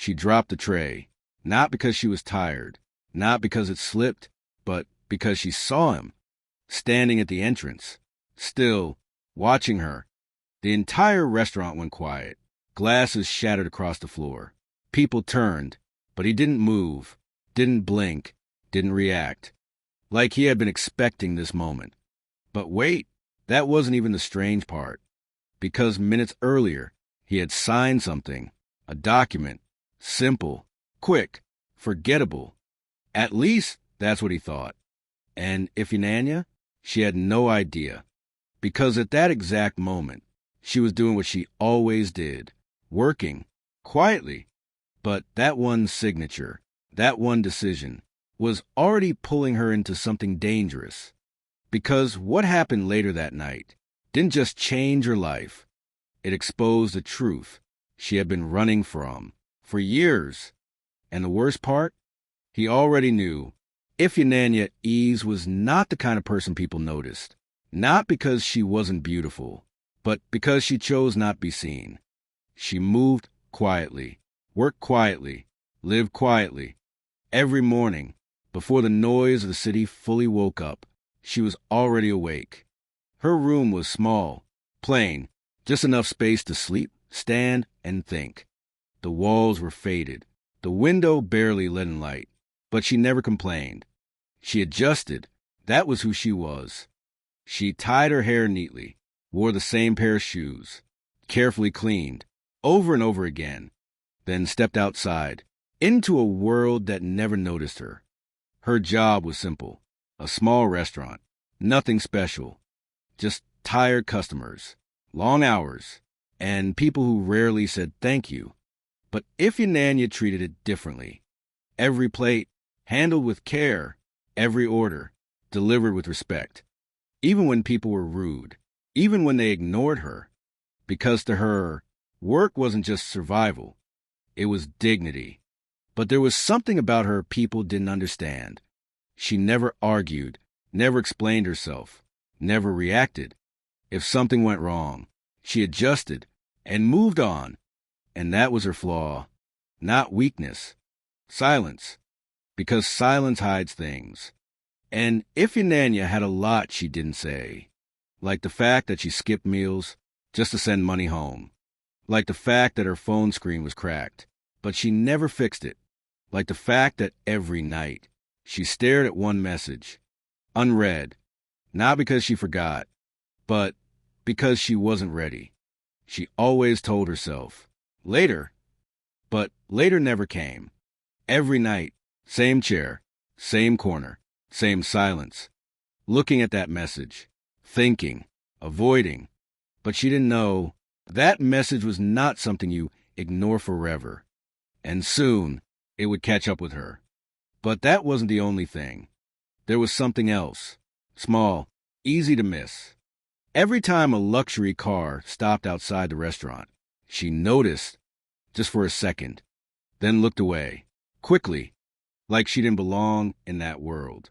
She dropped the tray, not because she was tired, not because it slipped, but because she saw him, standing at the entrance, still, watching her. The entire restaurant went quiet. Glasses shattered across the floor. People turned, but he didn't move, didn't blink, didn't react. Like he had been expecting this moment. But wait, that wasn't even the strange part. Because minutes earlier, he had signed something, a document, simple, quick, forgettable. At least that's what he thought. And Ifeanyi, she had no idea. Because at that exact moment, she was doing what she always did, working, quietly. But that one signature, that one decision, was already pulling her into something dangerous. Because what happened later that night didn't just change her life. It exposed the truth she had been running from for years. And the worst part? He already knew Ifeanyi Eves was not the kind of person people noticed. Not because she wasn't beautiful, but because she chose not to be seen. She moved quietly, worked quietly, lived quietly. Every morning, before the noise of the city fully woke up, she was already awake. Her room was small, plain, just enough space to sleep, stand, and think. The walls were faded. The window barely let in light, but she never complained. She adjusted. That was who she was. She tied her hair neatly, wore the same pair of shoes, carefully cleaned, over and over again, then stepped outside, into a world that never noticed her. Her job was simple, a small restaurant, nothing special, just tired customers, long hours, and people who rarely said thank you. But Ifeanyi treated it differently. Every plate, handled with care, every order, delivered with respect. Even when people were rude, even when they ignored her, because to her, work wasn't just survival, it was dignity. But there was something about her people didn't understand. She never argued, never explained herself, never reacted. If something went wrong, she adjusted and moved on. And that was her flaw, not weakness. Silence, because silence hides things. And Ifeanyi had a lot she didn't say, like the fact that she skipped meals just to send money home, like the fact that her phone screen was cracked, but she never fixed it, like the fact that every night she stared at one message, unread, not because she forgot, but because she wasn't ready. She always told herself, later, but later never came. Every night, same chair, same corner, same silence, looking at that message, thinking, avoiding. But she didn't know that message was not something you ignore forever. And soon, it would catch up with her. But that wasn't the only thing. There was something else, small, easy to miss. Every time a luxury car stopped outside the restaurant, she noticed, just for a second, then looked away, quickly, like she didn't belong in that world,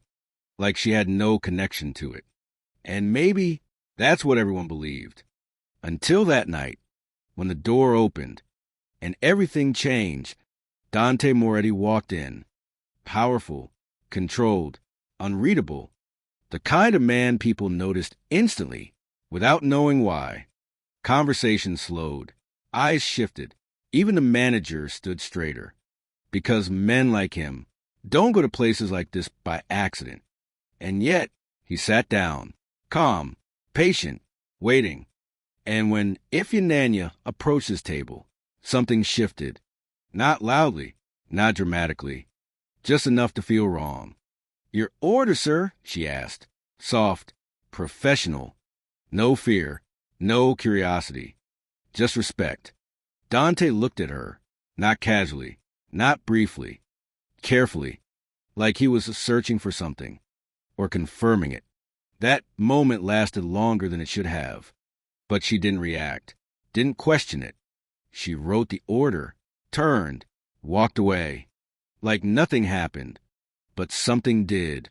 like she had no connection to it. And maybe that's what everyone believed. Until that night, when the door opened and everything changed, Dante Moretti walked in, powerful, controlled, unreadable, the kind of man people noticed instantly, without knowing why. Conversation slowed, eyes shifted, even the manager stood straighter. Because men like him don't go to places like this by accident. And yet, he sat down, calm, patient, waiting. And when Ifeanyi approached his table, something shifted. Not loudly, not dramatically, just enough to feel wrong. "Your order, sir?" she asked. Soft, professional. No fear, no curiosity, just respect. Dante looked at her, not casually, not briefly, carefully, like he was searching for something, or confirming it. That moment lasted longer than it should have. But she didn't react, didn't question it. She wrote the order, turned, walked away, like nothing happened. But something did,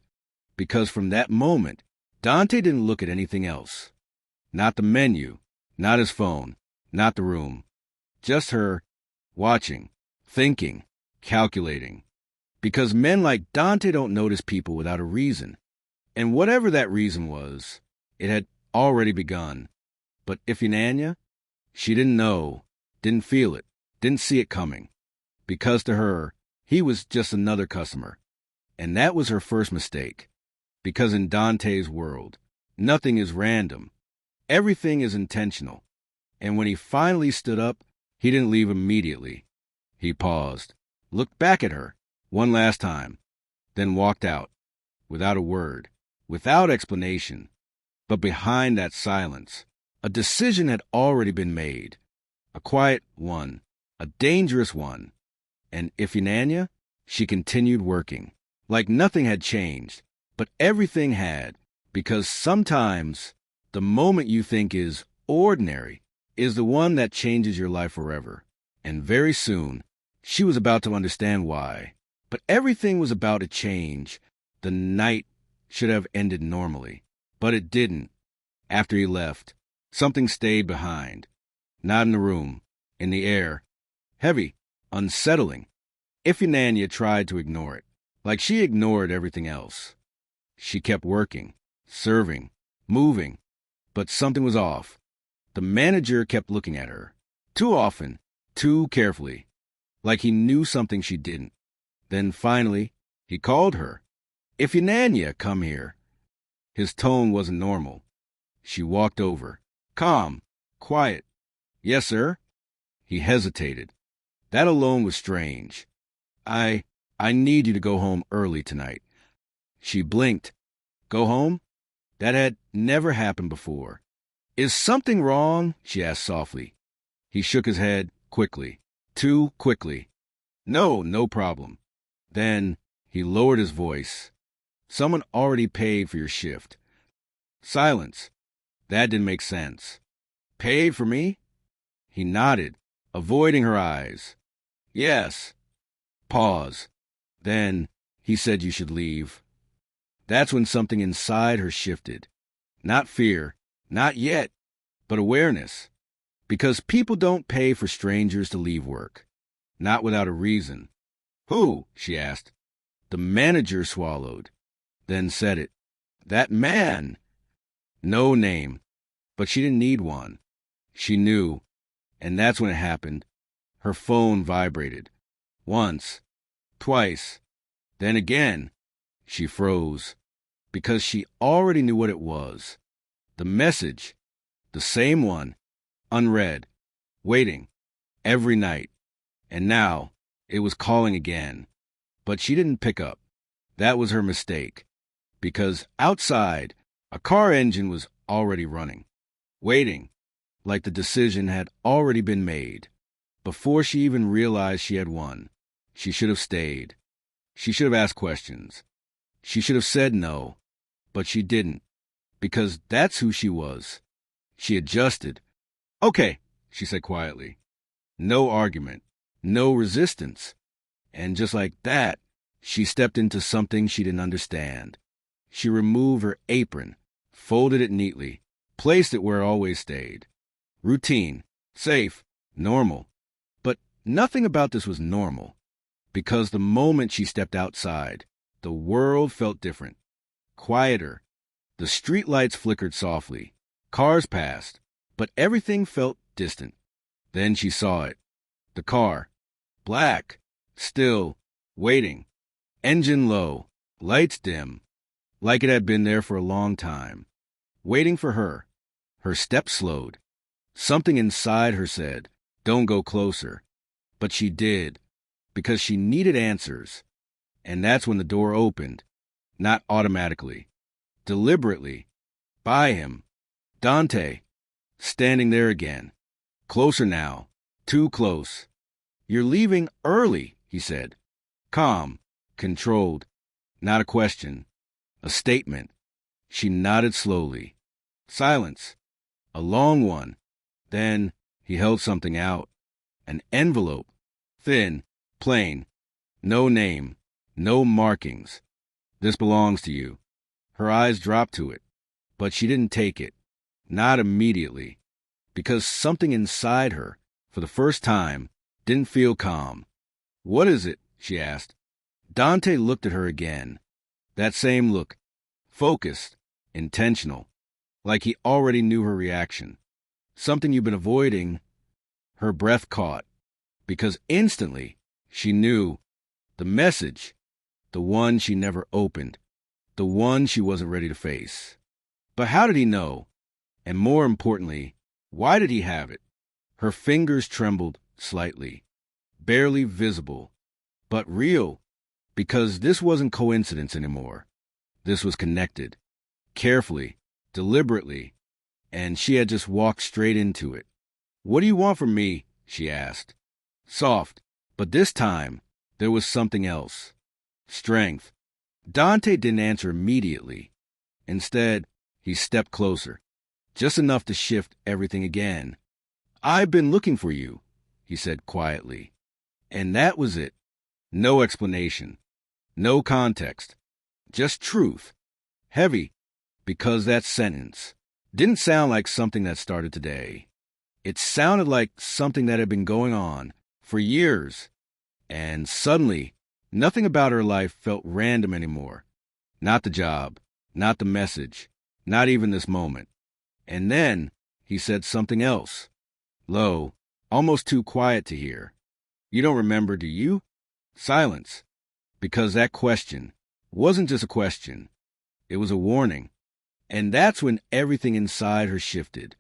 because from that moment, Dante didn't look at anything else. Not the menu, not his phone, not the room. Just her, watching, thinking, calculating. Because men like Dante don't notice people without a reason. And whatever that reason was, it had already begun. But Iphigenia, she didn't know, didn't feel it, didn't see it coming. Because to her, he was just another customer. And that was her first mistake. Because in Dante's world, nothing is random. Everything is intentional. And when he finally stood up, he didn't leave immediately. He paused, looked back at her one last time, then walked out, without a word, without explanation. But behind that silence, a decision had already been made. A quiet one, a dangerous one. And Iphigenia, she continued working, like nothing had changed, but everything had, because sometimes the moment you think is ordinary is the one that changes your life forever. And very soon, she was about to understand why. But everything was about to change. The night should have ended normally, but it didn't. After he left, something stayed behind. Not in the room, in the air. Heavy, unsettling. Iphigenia tried to ignore it, like she ignored everything else. She kept working, serving, moving, but something was off. The manager kept looking at her, too often, too carefully, like he knew something she didn't. Then finally, he called her. Iphigenia, come here. His tone wasn't normal. She walked over, calm, quiet. Yes, sir? He hesitated. That alone was strange. I need you to go home early tonight. She blinked. Go home? That had never happened before. Is something wrong? She asked softly. He shook his head quickly, too quickly. No problem. Then he lowered his voice. Someone already paid for your shift. Silence. That didn't make sense. Paid for me? He nodded, avoiding her eyes. Yes. Pause. Then he said you should leave. That's when something inside her shifted. Not fear, not yet, but awareness. Because people don't pay for strangers to leave work. Not without a reason. Who? She asked. The manager swallowed, then said it. That man. No name, but she didn't need one. She knew, and that's when it happened. Her phone vibrated. Once, twice, then again. She froze, because she already knew what it was. The message, the same one, unread, waiting, every night. And now, it was calling again. But she didn't pick up. That was her mistake. Because outside, a car engine was already running, waiting, like the decision had already been made. Before she even realized she had won, she should have stayed. She should have asked questions. She should have said no, but she didn't, because that's who she was. She adjusted. Okay, she said quietly. No argument, no resistance. And just like that, she stepped into something she didn't understand. She removed her apron, folded it neatly, placed it where it always stayed. Routine, safe, normal. But nothing about this was normal, because the moment she stepped outside, the world felt different, quieter. The streetlights flickered softly. Cars passed, but everything felt distant. Then she saw it. The car. Black. Still. Waiting. Engine low. Lights dim. Like it had been there for a long time. Waiting for her. Her steps slowed. Something inside her said, "Don't go closer." But she did, because she needed answers. And that's when the door opened. Not automatically. Deliberately. By him. Dante. Standing there again. Closer now. Too close. You're leaving early, he said. Calm. Controlled. Not a question. A statement. She nodded slowly. Silence. A long one. Then he held something out. An envelope. Thin. Plain. No name. No markings. This belongs to you. Her eyes dropped to it. But she didn't take it. Not immediately. Because something inside her, for the first time, didn't feel calm. What is it? She asked. Dante looked at her again. That same look. Focused. Intentional. Like he already knew her reaction. Something you've been avoiding. Her breath caught. Because instantly, she knew. The message. The one she never opened. The one she wasn't ready to face. But how did he know? And more importantly, why did he have it? Her fingers trembled slightly. Barely visible. But real. Because this wasn't coincidence anymore. This was connected. Carefully. Deliberately. And she had just walked straight into it. What do you want from me? She asked. Soft. But this time, there was something else. Strength. Dante didn't answer immediately. Instead, he stepped closer. Just enough to shift everything again. I've been looking for you, he said quietly. And that was it. No explanation. No context. Just truth. Heavy. Because that sentence didn't sound like something that started today. It sounded like something that had been going on for years. And suddenly, nothing about her life felt random anymore. Not the job. Not the message. Not even this moment. And then he said something else. Low, almost too quiet to hear. You don't remember, do you? Silence. Because that question wasn't just a question. It was a warning. And that's when everything inside her shifted.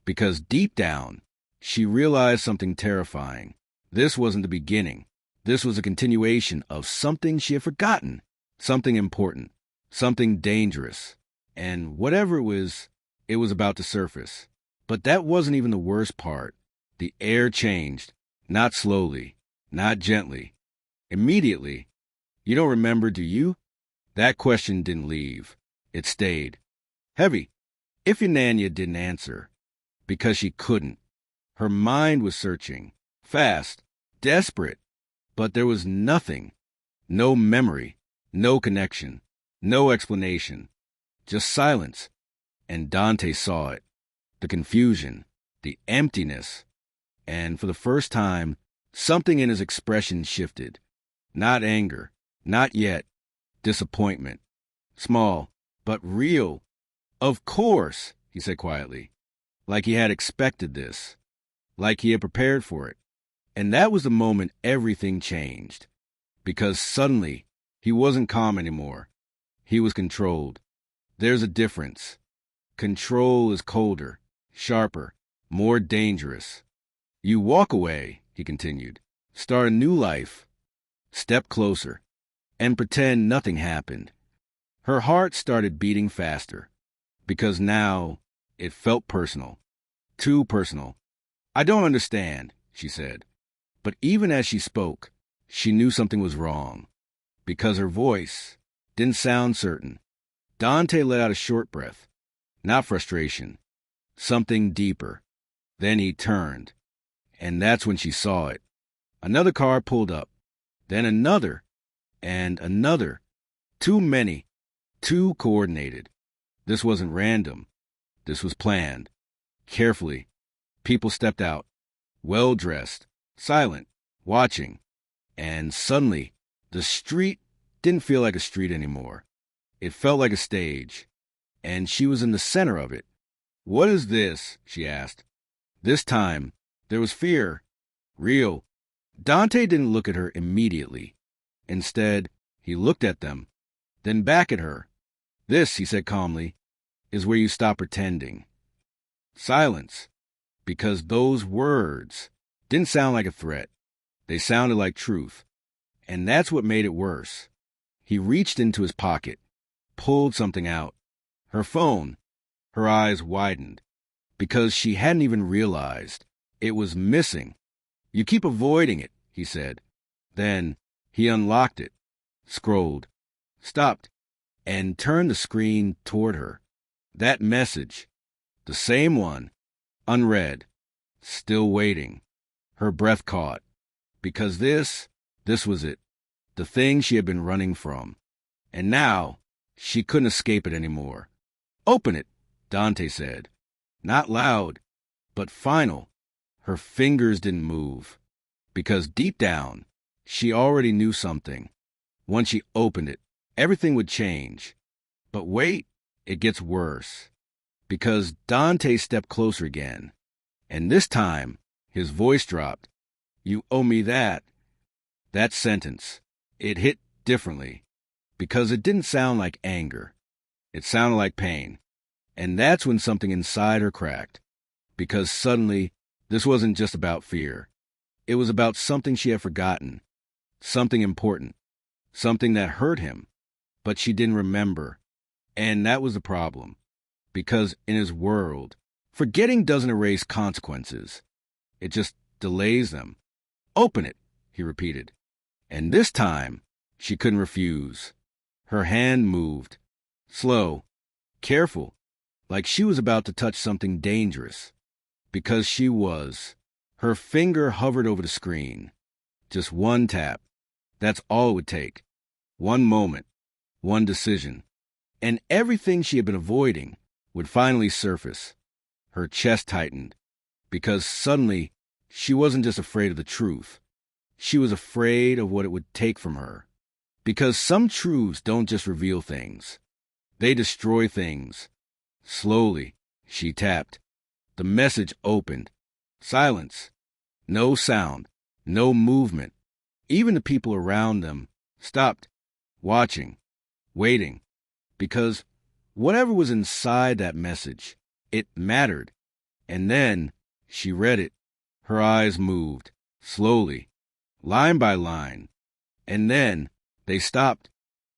Because deep down, she realized something terrifying. This wasn't the beginning. This was a continuation of something she had forgotten. Something important. Something dangerous. And whatever it was about to surface. But that wasn't even the worst part. The air changed. Not slowly. Not gently. Immediately. You don't remember, do you? That question didn't leave. It stayed. Heavy. Iphigenia didn't answer. Because she couldn't. Her mind was searching. Fast. Desperate. But there was nothing. No memory. No connection. No explanation. Just silence. And Dante saw it. The confusion. The emptiness. And for the first time, something in his expression shifted. Not anger. Not yet. Disappointment. Small, but real. Of course, he said quietly. Like he had expected this. Like he had prepared for it. And that was the moment everything changed. Because suddenly, he wasn't calm anymore. He was controlled. There's a difference. Control is colder, sharper, more dangerous. You walk away, he continued. Start a new life. Step closer. And pretend nothing happened. Her heart started beating faster. Because now, it felt personal. Too personal. I don't understand, she said. But even as she spoke, she knew something was wrong. Because her voice didn't sound certain. Dante let out a short breath. Not frustration. Something deeper. Then he turned. And that's when she saw it. Another car pulled up. Then another. And another. Too many. Too coordinated. This wasn't random. This was planned. Carefully. People stepped out. Well-dressed. Silent. Watching. And suddenly, the street didn't feel like a street anymore. It felt like a stage. And she was in the center of it. What is this? She asked. This time, there was fear. Real. Dante didn't look at her immediately. Instead, he looked at them. Then back at her. This, he said calmly, is where you stop pretending. Silence. Because those words didn't sound like a threat. They sounded like truth. And that's what made it worse. He reached into his pocket, pulled something out. Her phone. Her eyes widened. Because she hadn't even realized. It was missing. You keep avoiding it, he said. Then he unlocked it, scrolled, stopped, and turned the screen toward her. That message. The same one. Unread. Still waiting. Her breath caught. Because this was it. The thing she had been running from. And now, she couldn't escape it anymore. Open it, Dante said. Not loud, but final. Her fingers didn't move. Because deep down, She already knew something. Once she opened it, everything would change. But wait, it gets worse. Because Dante stepped closer again. And this time, his voice dropped. "You owe me that." That sentence, it hit differently. Because it didn't sound like anger. It sounded like pain. And that's when something inside her cracked. Because suddenly, this wasn't just about fear. It was about something she had forgotten. Something important. Something that hurt him. But she didn't remember. And that was the problem. Because in his world, forgetting doesn't erase consequences. It just delays them. "Open it," he repeated. And this time, she couldn't refuse. Her hand moved. Slow. Careful. Like she was about to touch something dangerous. Because she was. Her finger hovered over the screen. Just one tap. That's all it would take. One moment. One decision. And everything she had been avoiding would finally surface. Her chest tightened. Because suddenly, she wasn't just afraid of the truth. She was afraid of what it would take from her. Because some truths don't just reveal things. They destroy things. Slowly, she tapped. The message opened. Silence. No sound. No movement. Even the people around them stopped, watching, waiting. Because whatever was inside that message, it mattered. And then she read it. Her eyes moved, slowly, line by line. And then they stopped,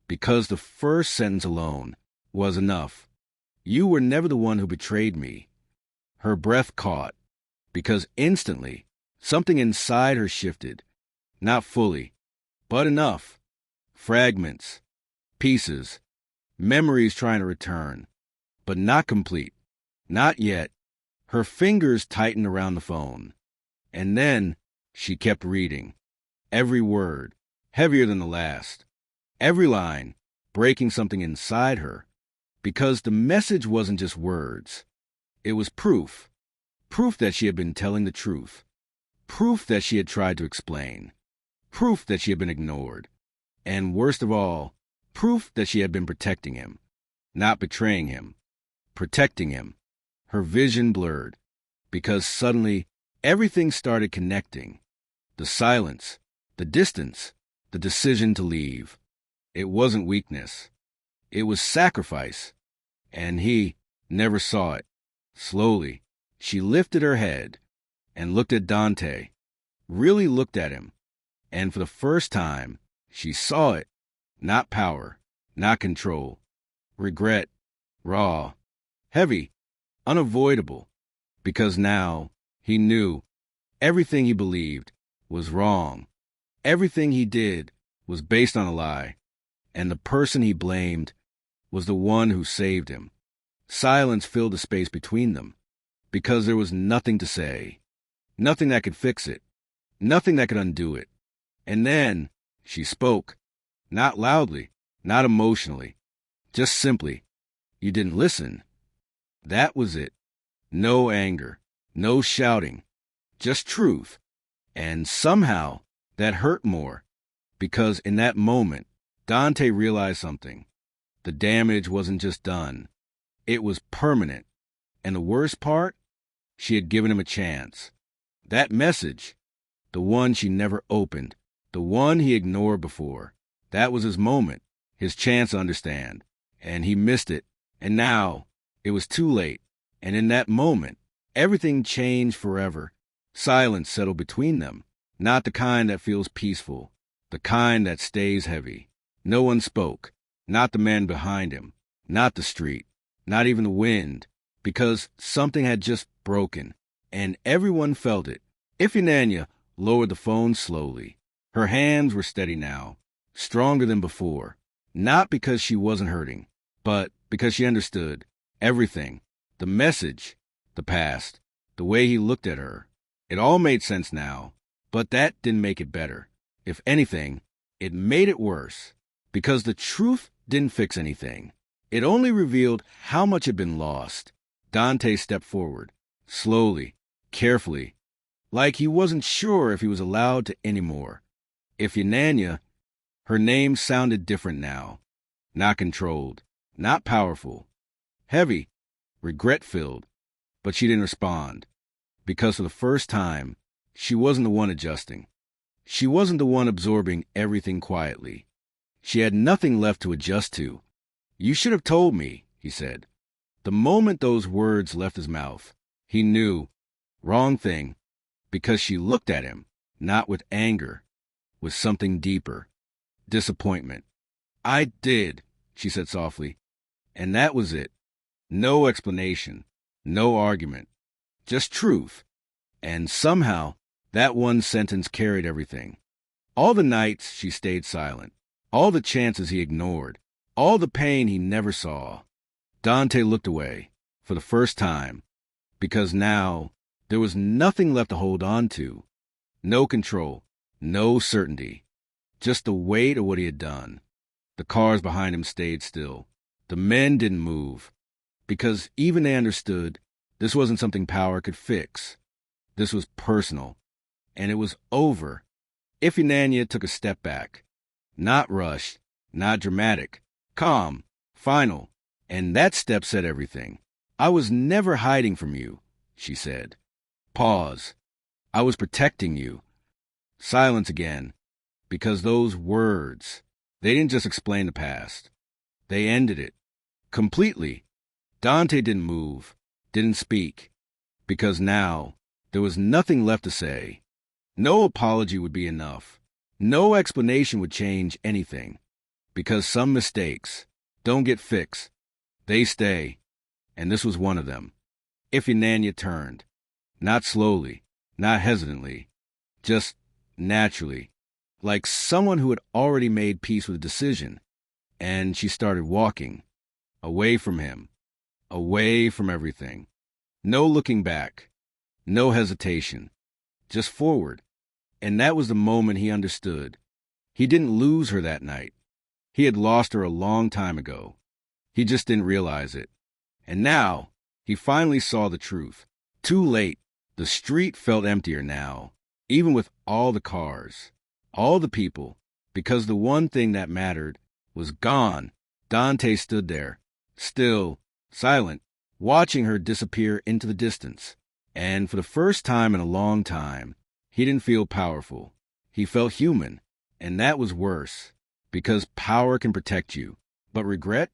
because the first sentence alone was enough. "You were never the one who betrayed me." Her breath caught, because instantly something inside her shifted. Not fully, but enough. Fragments, pieces, memories trying to return, but not complete. Not yet. Her fingers tightened around the phone. And then she kept reading. Every word, heavier than the last. Every line, breaking something inside her. Because the message wasn't just words. It was proof. Proof that she had been telling the truth. Proof that she had tried to explain. Proof that she had been ignored. And worst of all, proof that she had been protecting him. Not betraying him. Protecting him. Her vision blurred. Because suddenly, everything started connecting. The silence. The distance. The decision to leave. It wasn't weakness. It was sacrifice. And he never saw it. Slowly, she lifted her head and looked at Dante. Really looked at him. And for the first time, she saw it. Not power. Not control. Regret. Raw. Heavy. Unavoidable. Because now, he knew. Everything he believed was wrong. Everything he did was based on a lie. And the person he blamed was the one who saved him. Silence filled the space between them. Because there was nothing to say. Nothing that could fix it. Nothing that could undo it. And then she spoke. Not loudly. Not emotionally. Just simply. "You didn't listen." That was it. No anger. No shouting. Just truth. And somehow that hurt more. Because in that moment, Dante realized something. The damage wasn't just done. It was permanent. And the worst part? She had given him a chance. That message, the one she never opened, the one he ignored before, that was his moment, his chance to understand. And he missed it. And now, it was too late. And in that moment, everything changed forever. Silence settled between them. Not the kind that feels peaceful. The kind that stays heavy. No one spoke. Not the man behind him. Not the street. Not even the wind. Because something had just broken. And everyone felt it. Ifeanyi lowered the phone slowly. Her hands were steady now. Stronger than before. Not because she wasn't hurting. But because she understood. Everything. The message. The past. The way he looked at her. It all made sense now. But that didn't make it better. If anything, it made it worse. Because the truth didn't fix anything. It only revealed how much had been lost. Dante stepped forward. Slowly. Carefully. Like he wasn't sure if he was allowed to anymore. Ifeananya, her name sounded different now. Not controlled, not powerful, heavy, regret-filled. But she didn't respond, because for the first time, she wasn't the one adjusting. She wasn't the one absorbing everything quietly. She had nothing left to adjust to. "You should have told me," he said. The moment those words left his mouth, he knew. Wrong thing, because she looked at him, not with anger, with something deeper. Disappointment. "I did," she said softly. And that was it. No explanation, no argument, just truth. And somehow, that one sentence carried everything. All the nights she stayed silent, all the chances he ignored, all the pain he never saw. Dante looked away, for the first time, because now there was nothing left to hold on to. No control, no certainty, just the weight of what he had done. The cars behind him stayed still. The men didn't move, because even they understood this wasn't something power could fix. This was personal, and it was over. Ifeananya took a step back. Not rushed, not dramatic, calm, final. And that step said everything. "I was never hiding from you," she said. Pause. "I was protecting you." Silence again, because those words, they didn't just explain the past. They ended it. Completely. Dante didn't move, didn't speak, because now there was nothing left to say. No apology would be enough. No explanation would change anything, because some mistakes don't get fixed. They stay, and this was one of them. Ifeananya turned, not slowly, not hesitantly, just naturally, like someone who had already made peace with a decision, and she started walking, away from him, away from everything. No looking back, no hesitation, just forward. And that was the moment he understood. He didn't lose her that night. He had lost her a long time ago. He just didn't realize it. And now, he finally saw the truth. Too late. The street felt emptier now, even with all the cars, all the people, because the one thing that mattered was gone. Dante stood there, still, silent, watching her disappear into the distance. And for the first time in a long time, he didn't feel powerful. He felt human, and that was worse, because power can protect you. But regret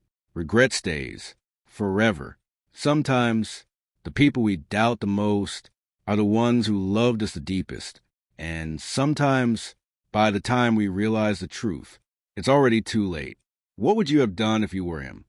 stays, forever. Sometimes, the people we doubt the most are the ones who loved us the deepest. And sometimes, by the time we realize the truth, it's already too late. What would you have done if you were him?